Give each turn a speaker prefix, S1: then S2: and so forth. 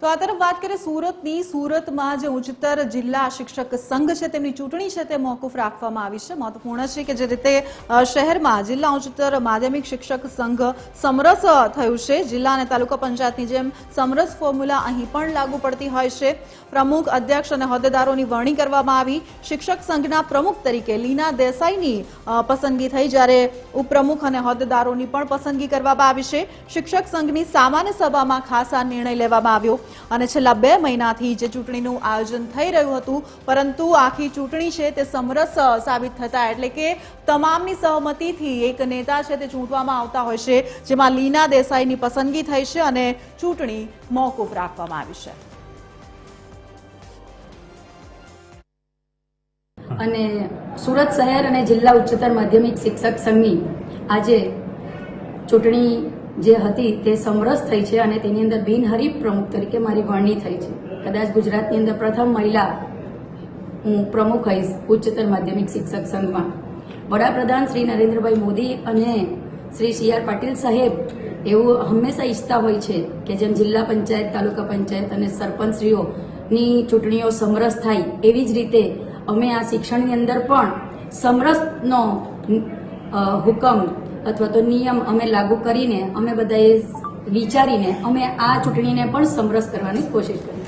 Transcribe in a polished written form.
S1: તો આ તરફ વાત કરીએ સુરતની. સુરતમાં જે ઉચ્ચતર જિલ્લા શિક્ષક સંઘ છે તેમની ચૂંટણી છે તે મોકૂફ રાખવામાં આવી છે. મહત્વપૂર્ણ છે કે જે રીતે શહેરમાં જિલ્લા ઉચ્ચતર માધ્યમિક શિક્ષક સંઘ સમરસ થયું છે, જિલ્લા અને તાલુકા પંચાયતની જેમ સમરસ ફોર્મ્યુલા અહીં પણ લાગુ પડતી હોય છે. પ્રમુખ, અધ્યક્ષ અને હોદ્દેદારોની વરણી કરવામાં આવી. શિક્ષક સંઘના પ્રમુખ તરીકે લીના દેસાઈની પસંદગી થઈ, જ્યારે ઉપપ્રમુખ અને હોદ્દેદારોની પણ પસંદગી કરવામાં આવી છે. શિક્ષક સંઘની સામાન્ય સભામાં ખાસ આ નિર્ણય લેવામાં આવ્યો અને છેલ્લા 2 મહિનાથી જે ચૂંટણીનું આયોજન થઈ રહ્યું હતું, પરંતુ આખી ચૂંટણી છે તે સમરસ સાબિત થતા, એટલે કે તમામની સહમતિથી એક નેતા છે તે ચૂંટવામાં આવતા હોય છે, જેમાં લીના દેસાઈની પસંદગી થઈ છે અને ચૂંટણી મોકૂફ રાખવામાં આવી છે.
S2: અને સુરત શહેર અને જિલ્લા ઉચ્ચતર માધ્યમિક શિક્ષક સંઘની આજે ચૂંટણી જે હતી તે સમરસ થઈ છે અને તેની અંદર બિનહરીફ પ્રમુખ તરીકે મારી વરણી થઈ છે. કદાચ ગુજરાતની અંદર પ્રથમ મહિલા હું પ્રમુખ હઈશ ઉચ્ચતર માધ્યમિક શિક્ષક સંઘમાં. વડાપ્રધાન શ્રી નરેન્દ્રભાઈ મોદી અને શ્રી CR પાટીલ સાહેબ એવું હંમેશા ઈચ્છતા હોય છે કે જેમ જિલ્લા પંચાયત, તાલુકા પંચાયત અને સરપંચશ્રીઓની ચૂંટણીઓ સમરસ થાય, એવી જ રીતે અમે આ શિક્ષણની અંદર પણ સમરસનો હુકમ અથવા તો નિયમ અમે લાગુ કરીને અમે બધાએ વિચારીને અમે આ ચૂંટણીને પણ સમરસ કરવાની કોશિશ કરી.